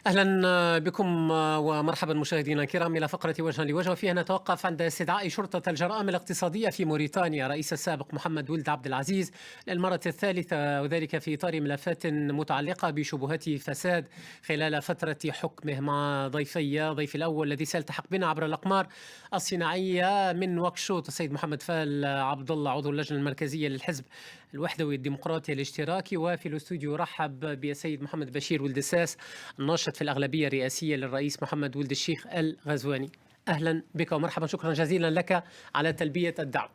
أهلا بكم ومرحبا مشاهدينا الكرام إلى فقرة وجها لوجه، وفيها نتوقف عند استدعاء شرطة الجرائم الاقتصادية في موريتانيا رئيس السابق محمد ولد عبد العزيز للمرة الثالثة، وذلك في إطار ملفات متعلقة بشبهات فساد خلال فترة حكمه، مع ضيف الأول الذي سيلتحق بنا عبر الأقمار الصناعية من نواكشوط السيد محمد فال عبد الله عضو اللجنة المركزية للحزب الوحدوي الديمقراطي الاشتراكي، وفي الاستوديو رحب بالسيد محمد بشير ولد الساس الناشط في الأغلبية الرئاسية للرئيس محمد ولد الشيخ الغزواني. أهلا بك ومرحبا، شكرا جزيلا لك على تلبية الدعوة.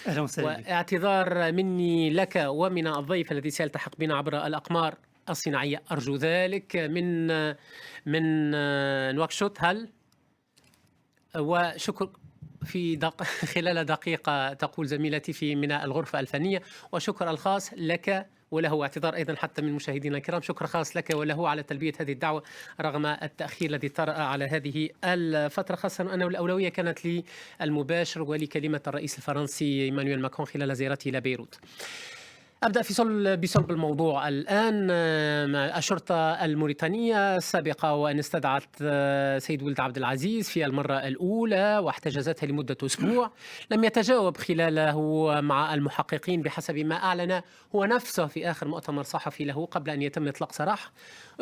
أهلا وسهلا بك. واعتذار مني لك ومن الضيف الذي سيلتحق بنا عبر الأقمار الصناعية، أرجو ذلك من نواكشوط. وشكر خلال دقيقة تقول زميلتي من الغرفة الفنية، وشكر الخاص لك وله، واعتذار أيضا حتى من مشاهدينا الكرام، شكر خاص لك وله على تلبية هذه الدعوة رغم التأخير الذي طرأ على هذه الفترة، خاصة أنه الأولوية كانت لي المباشر ولكلمة الرئيس الفرنسي إيمانويل ماكرون خلال زيارته إلى بيروت. أبدأ بصلب الموضوع الآن. الشرطة الموريتانية السابقة وأن استدعت سيد ولد عبد العزيز في المرة الأولى واحتجزتها لمدة أسبوع، لم يتجاوب خلاله مع المحققين بحسب ما أعلن هو نفسه في آخر مؤتمر صحفي له قبل أن يتم إطلاق سراح.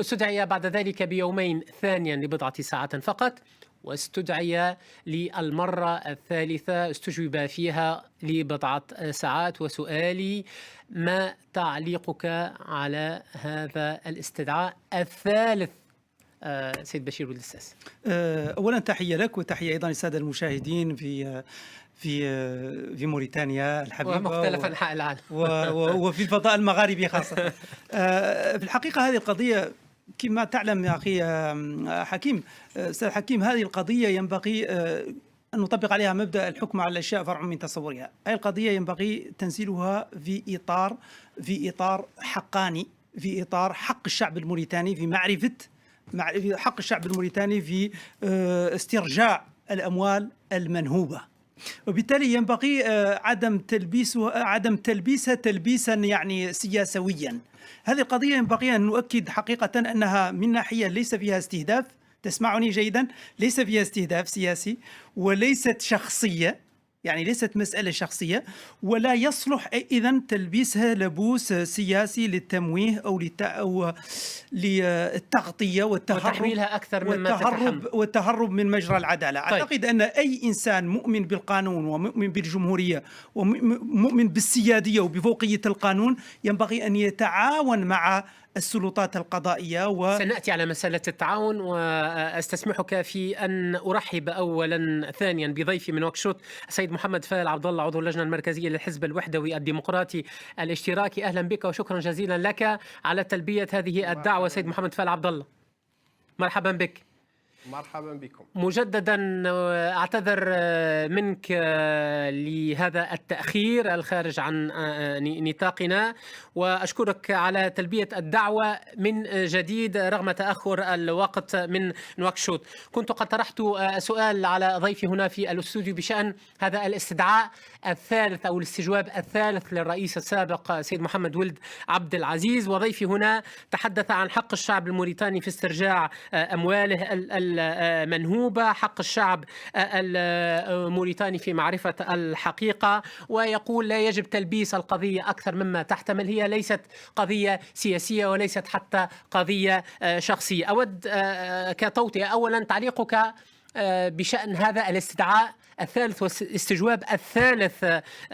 استدعي بعد ذلك بيومين ثانيا لبضعة ساعات فقط، واستدعي للمرة الثالثة استجوب فيها لبضعة ساعات. وسؤالي: ما تعليقك على هذا الاستدعاء الثالث سيد بشير ولد الساس؟ أولا تحية لك وتحية أيضا للسادة المشاهدين في موريتانيا الحبيبة ومختلف أنحاء العالم وفي الفضاء المغاربي خاصة. في الحقيقة هذه القضية كما تعلم يا أخي حكيم، أستاذ حكيم، هذه القضية ينبغي أن نطبق عليها مبدأ الحكم على الأشياء فرع من تصورها. هذه القضية ينبغي تنزيلها في إطار حقاني، في إطار حق الشعب الموريتاني في معرفة حق الشعب الموريتاني في استرجاع الأموال المنهوبة، وبالتالي ينبغي عدم تلبيسها تلبيسا يعني سياسويا. هذه القضية ينبغي أن نؤكد حقيقة أنها من ناحية ليس فيها استهداف، تسمعني جيدا، ليس فيها استهداف سياسي وليست شخصية، يعني ليست مسألة شخصية، ولا يصلح إذن تلبيسها لبوس سياسي للتمويه أو للتغطية وتحويلها أكثر مما والتهرب من مجرى العدالة. طيب. أعتقد أن أي إنسان مؤمن بالقانون ومؤمن بالجمهورية ومؤمن بالسيادية وبفوقية القانون ينبغي أن يتعاون مع السلطات القضائية. سنأتي على مسألة التعاون، وأستسمحك في أن أرحب أولا ثانيا بضيفي من نواكشوط السيد محمد فال عبد الله عضو اللجنة المركزية للحزب الوحدوي الديمقراطي الاشتراكي. أهلا بك وشكرا جزيلا لك على تلبية هذه الدعوة سيد محمد فال عبد الله، مرحبا بك. مرحبا بكم مجددا. أعتذر منك لهذا التأخير الخارج عن نطاقنا، وأشكرك على تلبية الدعوة من جديد رغم تأخر الوقت من نواكشوط. كنت قد طرحت سؤال على ضيفي هنا في الاستوديو بشأن هذا الاستدعاء الثالث أو الاستجواب الثالث للرئيس السابق سيد محمد ولد عبد العزيز، وضيفي هنا تحدث عن حق الشعب الموريتاني في استرجاع أمواله المنهوبة، حق الشعب الموريتاني في معرفة الحقيقة، ويقول لا يجب تلبيس القضية أكثر مما تحتمل، هي ليست قضية سياسية وليست حتى قضية شخصية. أود كتوطئة أولا تعليقك بشأن هذا الاستدعاء الثالث والاستجواب الثالث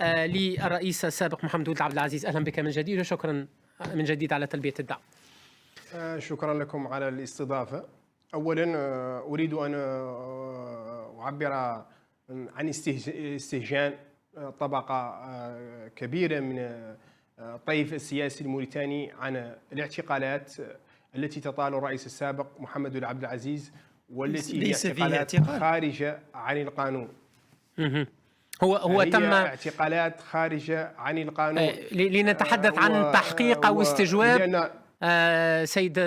للرئيس السابق محمد ولد عبد العزيز. أهلا بك من جديد وشكرا من جديد على تلبية الدعوة. شكرا لكم على الاستضافة. أولا أريد أن أعبر عن استهجان طبقة كبيرة من الطيف السياسي الموريتاني عن الاعتقالات التي تطال الرئيس السابق محمد ولد عبد العزيز، والتي هي اعتقالات خارجة عن القانون. هو تم اعتقالات خارجة عن القانون. لنتحدث عن تحقيق أو استجواب سيد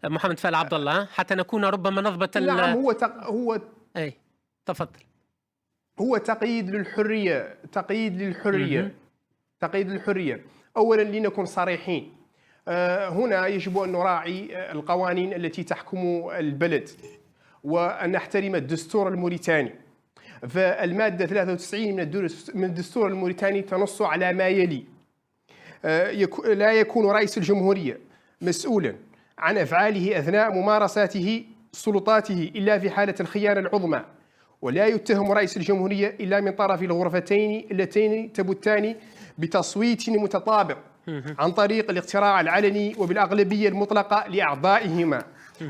محمد فال عبد الله حتى نكون ربما نضبط. نعم، هو تفضل. هو تقييد للحرية، تقييد للحرية. أولا لنكن صريحين، هنا يجب أن نراعي القوانين التي تحكم البلد وأن نحترم الدستور الموريتاني. فالمادة 93 من الدستور الموريتاني تنص على ما يلي: لا يكون رئيس الجمهورية مسؤولا عن أفعاله أثناء ممارساته سلطاته إلا في حالة الخيانة العظمى، ولا يتهم رئيس الجمهورية إلا من طرف الغرفتين اللتين تبتان بتصويت متطابق عن طريق الاقتراع العلني وبالأغلبية المطلقة لأعضائهما،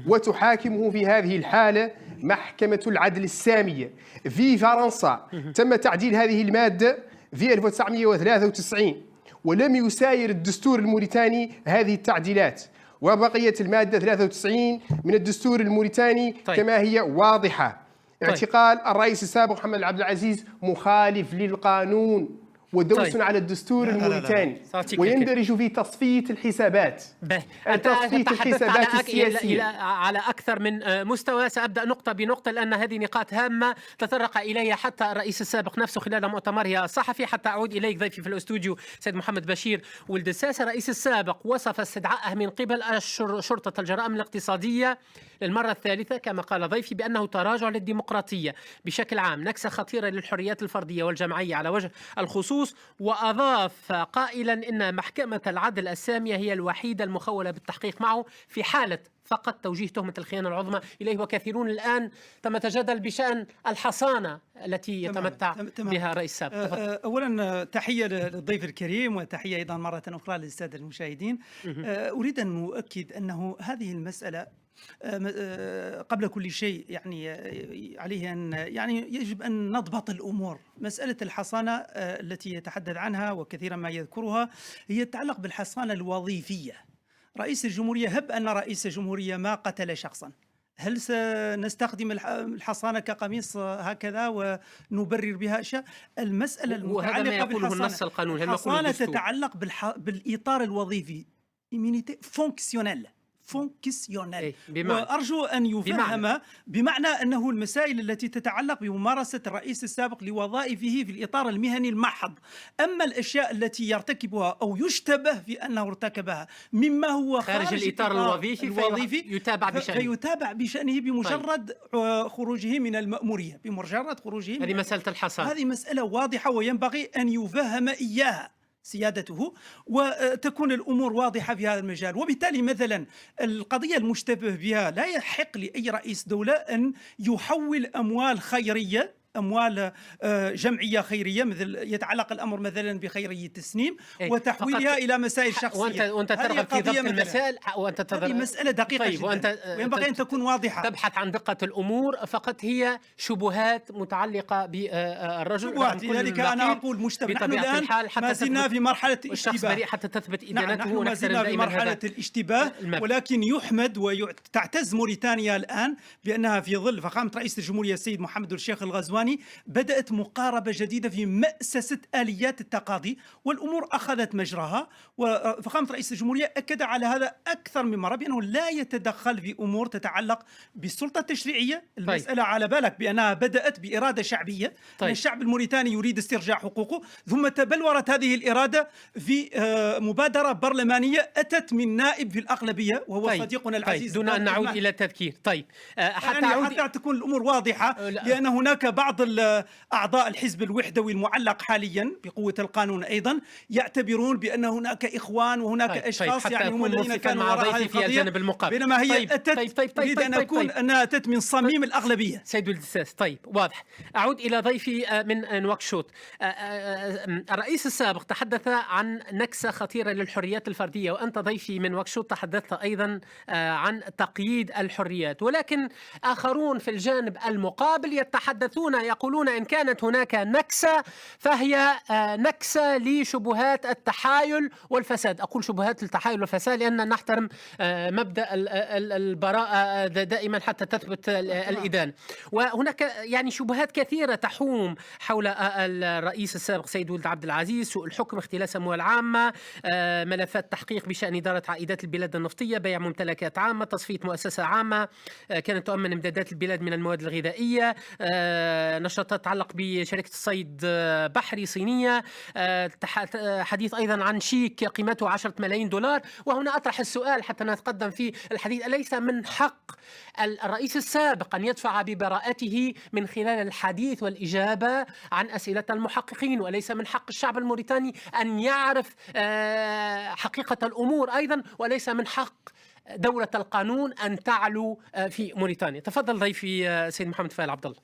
وتحاكمه في هذه الحالة محكمة العدل السامية. في فرنسا تم تعديل هذه المادة في 1993 ولم يساير الدستور الموريتاني هذه التعديلات، وبقيت المادة 93 من الدستور الموريتاني كما هي واضحة. اعتقال الرئيس السابق محمد عبد العزيز مخالف للقانون ودوس على الدستور الموريتاني ويندرج في تصفية الحسابات. تصفية الحسابات السياسية على أكثر من مستوى. سأبدأ نقطة بنقطة لأن هذه نقاط هامة تطرق إليها حتى الرئيس السابق نفسه خلال مؤتمره الصحفي. حتى أعود إليك ضيفي في الاستوديو سيد محمد بشير ولد الساس. الرئيس السابق وصف استدعائه من قبل شرطة الجرائم الاقتصادية للمرة الثالثة كما قال ضيفي بأنه تراجع للديمقراطية بشكل عام، نكسة خطيرة للحريات الفردية والجمعية على وجه الخصوص. وأضاف قائلا إن محكمة العدل السامية هي الوحيدة المخولة بالتحقيق معه في حالة فقط توجيه تهمة الخيانة العظمى إليه. وكثيرون الآن تم تجادل بشأن الحصانة التي يتمتع بها الرئيس السابق. أولا تحية للضيف الكريم وتحية أيضا مرة أخرى للسادة المشاهدين. أريد أن أؤكد أنه هذه المسألة قبل كل شيء يعني عليه أن يجب أن نضبط الأمور. مسألة الحصانة التي يتحدث عنها وكثيرا ما يذكرها هي تتعلق بالحصانة الوظيفية. رئيس الجمهورية، هب أن رئيس الجمهورية ما قتل شخصا، هل سنستخدم الحصانة كقميص هكذا ونبرر بها أشياء؟ المسألة المتعلقة بالحصانة الحصانة تتعلق بالإطار الوظيفي فونكسيونيل. وأرجو أن يفهم بمعنى أنه المسائل التي تتعلق بممارسة الرئيس السابق لوظائفه في الإطار المهني المحض. أما الأشياء التي يرتكبها أو يشتبه في أنه ارتكبها مما هو خارج الإطار الوظيفي فيتابع بشأنه بمجرد خروجه من المأمورية، بمجرد خروجه. هذه مسألة الحصانة، هذه مسألة واضحة وينبغي أن يفهم إياها سيادته وتكون الأمور واضحة في هذا المجال. وبالتالي مثلا القضية المشتبه بها لا يحق لأي رئيس دولة أن يحول أموال خيرية، أموال جمعية خيرية، مثل يتعلق الأمر مثلا بخيرية التسنيم وتحويلها إلى مسائل شخصية. وأنت ترغب في ضبط المسائل هذه مسألة دقيقة جدا وينبغي أن تكون واضحة. تبحث عن دقة الأمور، فقط هي شبهات متعلقة بالرجل. شبهات، لذلك أنا أقول مشتبه. نحن الآن ما زلنا في مرحلة الاشتباه حتى تثبت إدانته. نحن ما زلنا في مرحلة الاشتباه، ولكن يحمد وتعتز موريتانيا الآن بأنها في ظل فخامة رئيس الجمهورية السيد محمد الشيخ الغزواني بدأت مقاربة جديدة في مأسسة آليات التقاضي، والأمور أخذت مجراها. وفخامة رئيس الجمهورية أكد على هذا أكثر من مرة بأنه لا يتدخل في أمور تتعلق بالسلطة التشريعية. المسألة على بالك بأنها بدأت بإرادة شعبية. الشعب الموريتاني يريد استرجاع حقوقه، ثم تبلورت هذه الإرادة في مبادرة برلمانية أتت من نائب في الأغلبية وهو صديقنا العزيز. دون أن نعود إلى التذكير. حتى تكون الأمور واضحة، لأن هناك بعض أعضاء الحزب الوحدوي المعلق حاليا بقوة القانون أيضا يعتبرون بأن هناك إخوان وهناك أشخاص هم الذين كانوا وراء هذه القضية، بينما هي أتت تريد أن أكون أنها أتت من صميم الأغلبية. سيد ولد الساس، واضح. أعود إلى ضيفي من نواكشوط. الرئيس السابق تحدث عن نكسة خطيرة للحريات الفردية، وأنت ضيفي من نواكشوط تحدثت أيضا عن تقييد الحريات، ولكن آخرون في الجانب المقابل يتحدثون يقولون إن كانت هناك نكسة فهي نكسة لشبهات التحايل والفساد. أقول شبهات التحايل والفساد لأن نحترم مبدأ البراءة دائما حتى تثبت الإدانة. وهناك يعني شبهات كثيرة تحوم حول الرئيس السابق سيد ولد عبد العزيز: سوء الحكم، اختلاس أموال عامة، ملفات تحقيق بشأن إدارة عائدات البلاد النفطية، بيع ممتلكات عامة، تصفية مؤسسة عامة كانت تؤمن امدادات البلاد من المواد الغذائية، نشرة تتعلق بشركة الصيد بحري صينية، حديث أيضا عن شيك قيمته 10 ملايين دولار. وهنا أطرح السؤال حتى نتقدم في الحديث: أليس من حق الرئيس السابق أن يدفع ببراءته من خلال الحديث والإجابة عن أسئلة المحققين؟ وليس من حق الشعب الموريتاني أن يعرف حقيقة الأمور أيضا؟ وليس من حق دولة القانون أن تعلو في موريتانيا؟ تفضل ضيفي سيد محمد فايل عبد الله.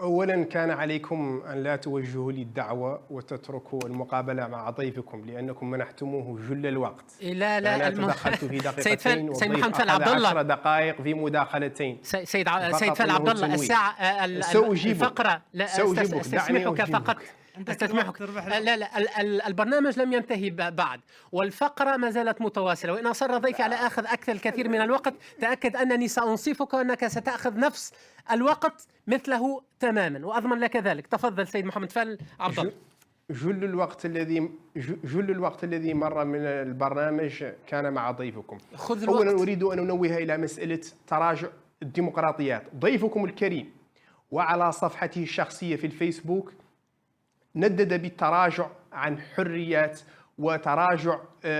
أولا كان عليكم أن لا توجهوا لي الدعوة وتتركوا المقابلة مع ضيفكم لأنكم منحتموه جل الوقت. لا أنا تدخلت في دقيقتين سيد محمد فايل عبد الله 10 دقائق في مداخلتين. سيد فايل عبد الله، الساعة الفقرة لا استسمحك فقط. استسمحك. لا البرنامج لم ينتهي بعد، والفقرة ما زالت متواصلة، وإن أصر ضيفي على أخذ أكثر الكثير من الوقت تأكد أنني سأنصفك وأنك ستأخذ نفس الوقت مثله تماما، وأضمن لك ذلك. تفضل سيد محمد فايل عبد الله. جل الوقت الذي مر من البرنامج كان مع ضيفكم. خذ الوقت. أولا أريد أن أنوه إلى مسألة تراجع الديمقراطيات. ضيفكم الكريم وعلى صفحته الشخصية في الفيسبوك ندد بالتراجع عن حريات وتراجع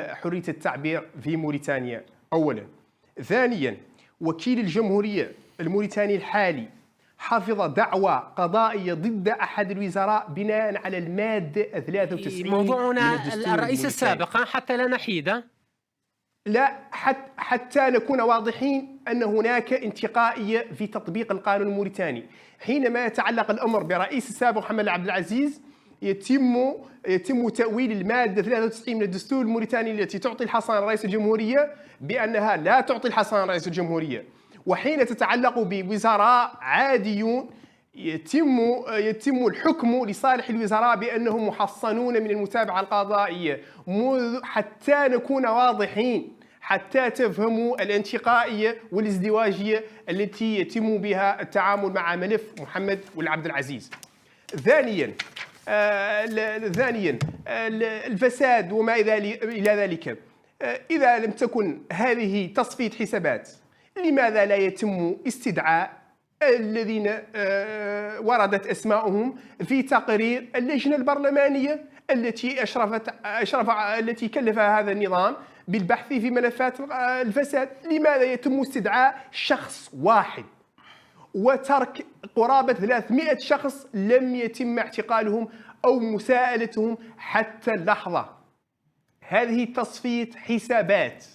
حرية التعبير في موريتانيا أولا. ثانيا، وكيل الجمهورية الموريتاني الحالي حفظ دعوى قضائية ضد أحد الوزراء بناء على المادة 93 موضوعنا الرئيس السابق حتى لا نحيد. لا، حتى نكون واضحين أن هناك انتقائية في تطبيق القانون الموريتاني. حينما يتعلق الأمر برئيس السابق محمد عبد العزيز يتم تأويل المادة 93 من الدستور الموريتاني التي تعطي الحصانة رئيس الجمهورية بأنها لا تعطي الحصانة رئيس الجمهورية. وحين تتعلق بوزراء عاديون يتم الحكم لصالح الوزراء بأنهم محصنون من المتابعة القضائية. حتى نكون واضحين، حتى تفهموا الانتقائية والازدواجية التي يتم بها التعامل مع ملف محمد والعبد العزيز. ثانيا الفساد وما إلى ذلك. إذا لم تكن هذه تصفية حسابات، لماذا لا يتم استدعاء الذين وردت أسماءهم في تقرير اللجنة البرلمانية التي كلفها هذا النظام بالبحث في ملفات الفساد؟ لماذا يتم استدعاء شخص واحد وترك قرابة 300 شخص لم يتم اعتقالهم أو مساءلتهم حتى اللحظة؟ هذه تصفية حسابات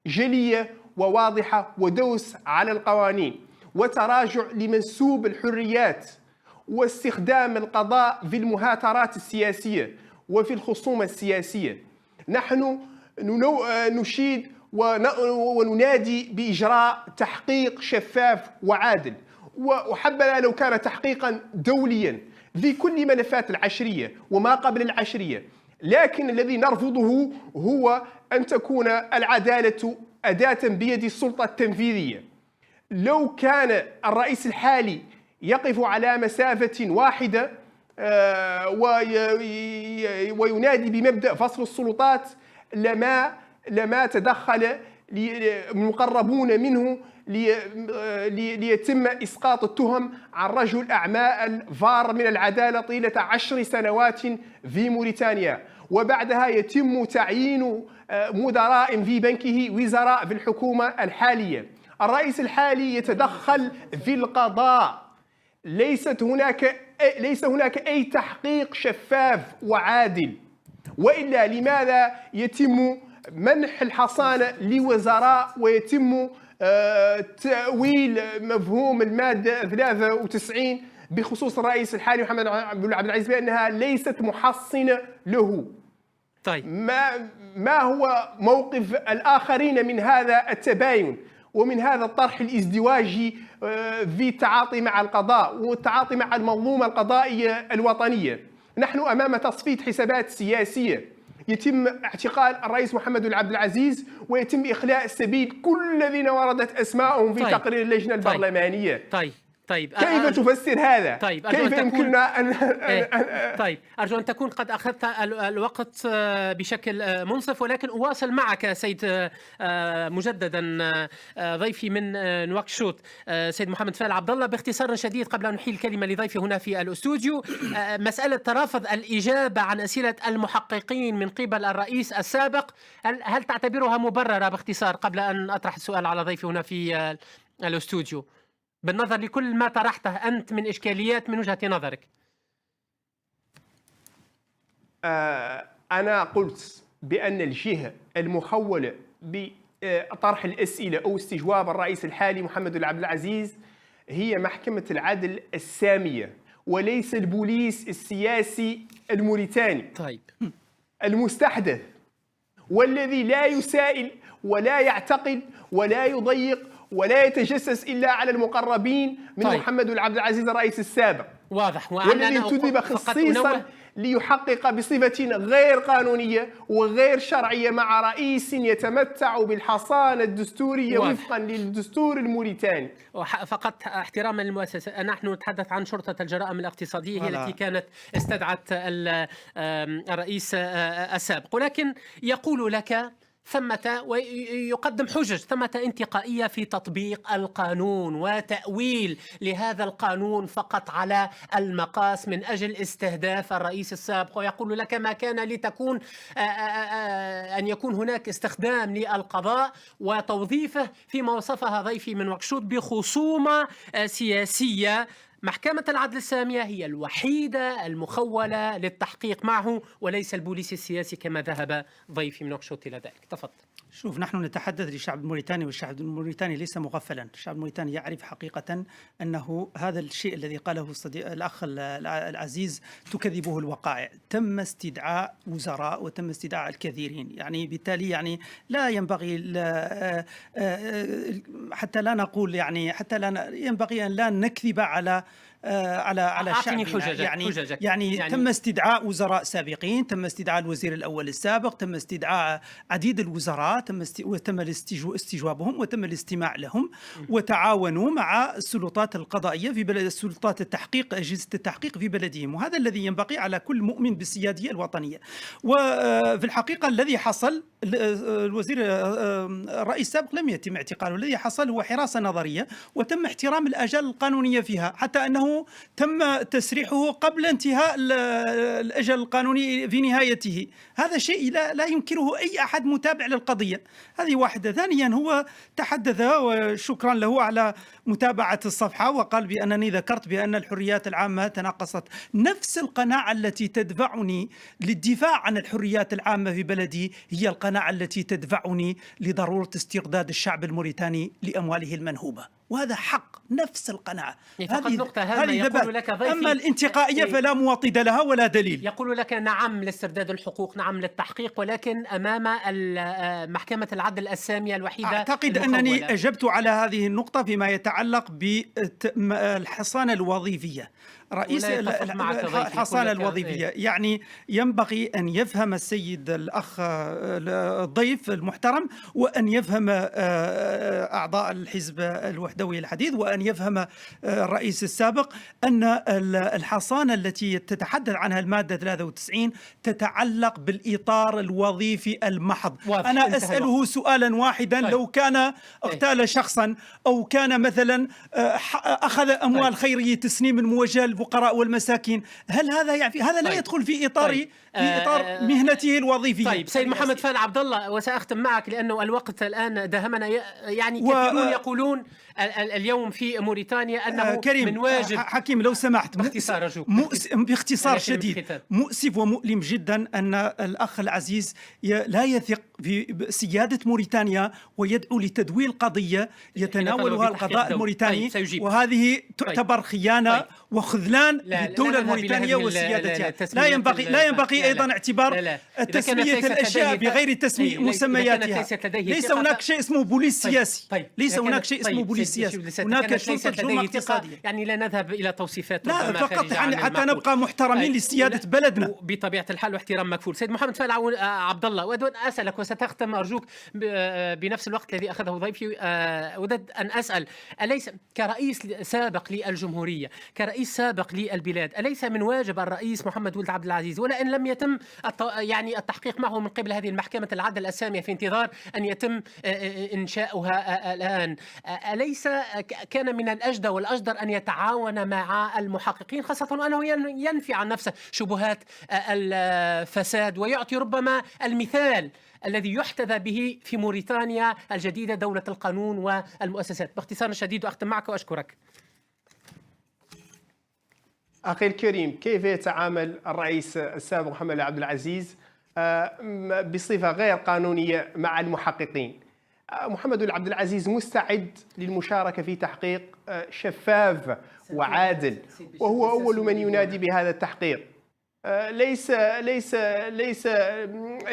جلية وواضحة ودوس على القوانين وتراجع لمنسوب الحريات واستخدام القضاء في المهاترات السياسية وفي الخصومة السياسية. نحن نشيد وننادي بإجراء تحقيق شفاف وعادل، وحبذا لو كان تحقيقا دوليا في كل ملفات العشرية وما قبل العشرية. لكن الذي نرفضه هو أن تكون العدالة أداة بيد السلطة التنفيذية. لو كان الرئيس الحالي يقف على مسافة واحدة وينادي بمبدأ فصل السلطات لما تدخل المقربون منه ليتم إسقاط التهم عن رجل أعمال فار من العدالة طيلة 10 سنوات في موريتانيا، وبعدها يتم تعيين مدراء في بنكه وزراء في الحكومة الحالية. الرئيس الحالي يتدخل في القضاء. ليس هناك أي تحقيق شفاف وعادل، وإلا لماذا يتم منح الحصانة لوزراء ويتم تأويل مفهوم المادة 93 بخصوص الرئيس الحالي محمد عبد العزيز بأنها ليست محصنة له؟ طيب، ما هو موقف الآخرين من هذا التباين ومن هذا الطرح الازدواجي في التعاطي مع القضاء والتعاطي مع المنظومة القضائية الوطنية؟ نحن أمام تصفية حسابات سياسية. يتم اعتقال الرئيس محمد عبد العزيز ويتم إخلاء السبيل كل الذين وردت أسماءهم في تقرير اللجنة البرلمانية. طيب طيب كيف تفسر هذا؟ طيب كيف يمكننا طيب أرجو أن تكون قد أخذت الوقت بشكل منصف، ولكن أواصل معك سيد مجددا ضيفي من نواكشوط سيد محمد فال عبد الله باختصار شديد قبل أن نحيل الكلمة لضيفي هنا في الاستوديو. مسألة ترافض الإجابة عن أسئلة المحققين من قبل الرئيس السابق، هل تعتبرها مبررة باختصار قبل أن أطرح السؤال على ضيفي هنا في الاستوديو بالنظر لكل ما طرحته أنت من إشكاليات من وجهة نظرك؟ أنا قلت بأن الجهة المخولة بطرح الأسئلة أو استجواب الرئيس الحالي محمد بن عبد العزيز هي محكمة العدل السامية، وليس البوليس السياسي الموريتاني طيب المستحدث، والذي لا يسائل ولا يعتقل ولا يضيق ولا يتجسس إلا على المقربين من طيب. محمد بن عبد العزيز الرئيس السابق، واضح. والذي انتدب خصيصا ليحقق بصفة غير قانونية وغير شرعية مع رئيس يتمتع بالحصانة الدستورية وفقا للدستور الموريتاني. فقط احتراما للمؤسسة، نحن نتحدث عن شرطة الجرائم الاقتصادية هي التي كانت استدعت الرئيس السابق، ولكن يقول لك ويقدم حجج ثمة انتقائية في تطبيق القانون وتأويل لهذا القانون فقط على المقاس من أجل استهداف الرئيس السابق، ويقول لك ما كان لتكون أن يكون هناك استخدام للقضاء وتوظيفه فيما وصفها ضيفي من نواكشوط بخصومة سياسية. محكمة العدل السامية هي الوحيدة المخولة للتحقيق معه وليس البوليس السياسي كما ذهب ضيفي من نواكشوط إلى ذلك. تفضل. شوف، نحن نتحدث للشعب الموريتاني، والشعب الموريتاني ليس مغفلا. الشعب الموريتاني يعرف حقيقة أنه هذا الشيء الذي قاله الأخ العزيز تكذبه الوقائع. تم استدعاء وزراء وتم استدعاء الكثيرين، يعني بالتالي يعني لا ينبغي حتى لا نقول حتى لا ينبغي أن لا نكذب على الشعب. يعني تم استدعاء وزراء سابقين، تم استدعاء الوزير الأول السابق، تم استدعاء عديد الوزراء، وتم استجوابهم وتم الاستماع لهم، وتعاونوا مع السلطات القضائية في بلد سلطات التحقيق، أجهزة التحقيق في بلدهم، وهذا الذي ينبغي على كل مؤمن بالسيادية الوطنية. وفي الحقيقة الذي حصل الوزير الرئيس السابق لم يتم اعتقاله، الذي حصل هو حراسة نظرية وتم احترام الآجال القانونية فيها، حتى أنه تم تسريحه قبل انتهاء الأجل القانوني في نهايته. هذا شيء لا ينكره أي أحد متابع للقضية. هذه واحدة. ثانيا، هو تحدث وشكرا له على متابعة الصفحة وقال بأنني ذكرت بأن الحريات العامة تناقصت. نفس القناعة التي تدفعني للدفاع عن الحريات العامة في بلدي هي القناعة التي تدفعني لضرورة استرداد الشعب الموريتاني لأمواله المنهوبة، وهذا حق. نفس القناعة. فقط نقطة هامة يقول لك ضيفي. أما الانتقائية فلا مواطد لها ولا دليل. يقول لك نعم لاسترداد الحقوق، نعم للتحقيق، ولكن أمام محكمة العدل السامية الوحيدة. أعتقد أنني أجبت على هذه النقطة فيما يتعلق بالحصانة الوظيفية. رئيس الحصانة الوظيفية يعني ينبغي أن يفهم السيد الأخ الضيف المحترم، وأن يفهم أعضاء الحزب الوحدوي الحديث، وأن يفهم الرئيس السابق أن الحصانة التي تتحدث عنها المادة 93 تتعلق بالإطار الوظيفي المحض. أنا أسأله سؤالا واحدا: لو كان اغتال شخصا أو كان مثلا أخذ أموال خيرية تسنيم الموجهة للفقراء والمساكين، هل هذا يعني هذا لا يدخل في إطار مهنته الوظيفية؟ طيب سيد محمد فال عبد الله، وسأختم معك لأنه الوقت الآن داهمنا. يعني كثيرون يقولون اليوم في موريتانيا أنه كريم من واجب حكيم لو سمحت باختصار شديد، الختام. مؤسف ومؤلم جدا أن الأخ العزيز لا يثق في سيادة موريتانيا ويدعو لتدويل قضية يتناولها القضاء الموريتاني، وهذه تعتبر خيانة وخذلان خذلان لا للدولة نذهب إلى الموريتانية هذه وسيادتها. التسمية لا ينبغي لا أيضا اعتبار لا لا. تسمية الأشياء بغير مسمياتها. ليس هناك شيء اسمه بوليس سياسي. ليس هناك شيء اسمه بوليس سياسي. هناك شرطة جرم اقتصادية. يعني لا نذهب إلى توصيفات لا فقط حتى نبقى محترمين لسيادة بلدنا بطبيعة الحال، واحترام مكفول. سيد محمد فال عبد الله، أود أن أسألك وستختم أرجوك بنفس الوقت الذي أخذه ضيفي. أود أن أسأل، أليس كرئيس سابق للجمهورية، كرئيس سابق للبلاد، أليس من واجب الرئيس محمد ولد عبد العزيز، ولا إن لم يتم يعني التحقيق معه من قبل هذه المحكمة العدل السامية في انتظار أن يتم إنشاؤها الآن، أليس كان من الأجدى والأجدر أن يتعاون مع المحققين، خاصة وأنه ينفي عن نفسه شبهات الفساد ويعطي ربما المثال الذي يحتذى به في موريتانيا الجديدة، دولة القانون والمؤسسات؟ باختصار شديد وأختم معك وأشكرك. أخي الكريم، كيف يتعامل الرئيس السابق محمد عبد العزيز بصفة غير قانونية مع المحققين؟ محمد عبد العزيز مستعد للمشاركة في تحقيق شفاف وعادل، وهو أول من ينادي بهذا التحقيق. ليس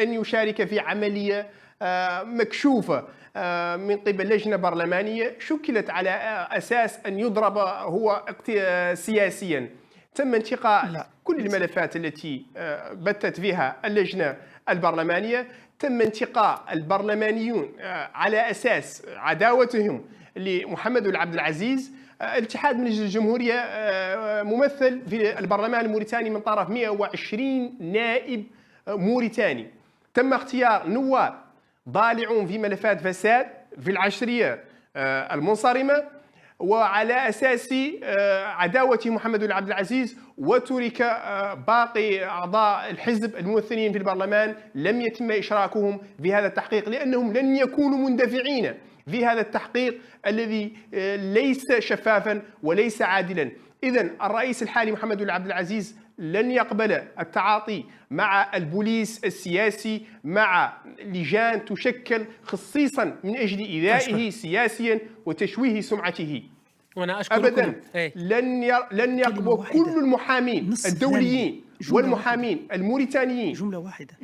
أن يشارك في عملية مكشوفة من قبل لجنة برلمانية شكلت على أساس أن يضرب هو سياسيا. تم انتقاء كل الملفات التي بتت فيها اللجنة البرلمانية، تم انتقاء البرلمانيون على أساس عداوتهم لمحمد عبد العزيز. الاتحاد من أجل الجمهورية ممثل في البرلمان الموريتاني من طرف 120 نائب موريتاني. تم اختيار نواب ضالعون في ملفات فساد في العشرية المنصرمة، وعلى أساس عداوة محمد عبد العزيز، وترك باقي أعضاء الحزب الممثلين في البرلمان لم يتم إشراكهم في هذا التحقيق، لأنهم لن يكونوا مندفعين في هذا التحقيق الذي ليس شفافا وليس عادلا. إذن الرئيس الحالي محمد عبد العزيز لن يقبل التعاطي مع البوليس السياسي، مع لجان تشكل خصيصا من أجل إيذائه سياسيا وتشويه سمعته. وأنا أشكركم. أبدا لن يقبل كل المحامين الدوليين والمحامين الموريتانيين جملة واحدة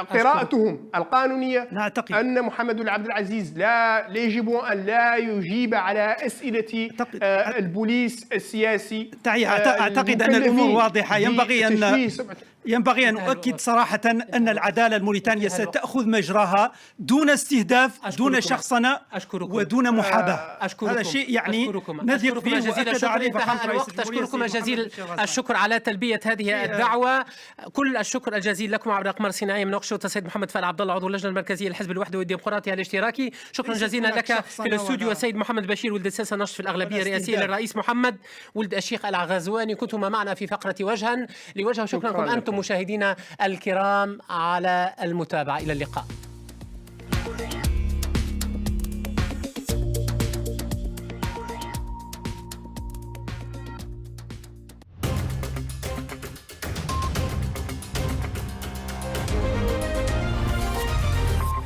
قراءتهم القانونية نعتقد أن محمد عبد العزيز لا يجب أن لا يجيب على أسئلة البوليس السياسي. أعتقد أن الأمور واضحة. ينبغي أن أؤكد صراحة أن العدالة الموريتانية ستأخذ مجراها دون استهداف، دون شخصنة ودون محاباة. هذا شيء يعني نثق فيه وأكد عليه فخامة رئيس الجمهورية. أشكركم جزيل الشكر على تلبية هذه الدعوة. كل الشكر الجزيل لكم عبر الأقمار الصناعية من نقشوط السيد محمد فال عبد الله عضو اللجنة المركزية لحزب الوحدة والديمقراطية الاشتراكي. شكرا جزيلا لك في الاستوديو. والسيد محمد بشير ولد الساسة نشط في الأغلبية الرئاسية للرئيس محمد ولد الشيخ الغزواني، كنتم معنا في فقرة وجها لوجه. شكرا لكم أنتم مشاهدينا الكرام على المتابعة. إلى اللقاء.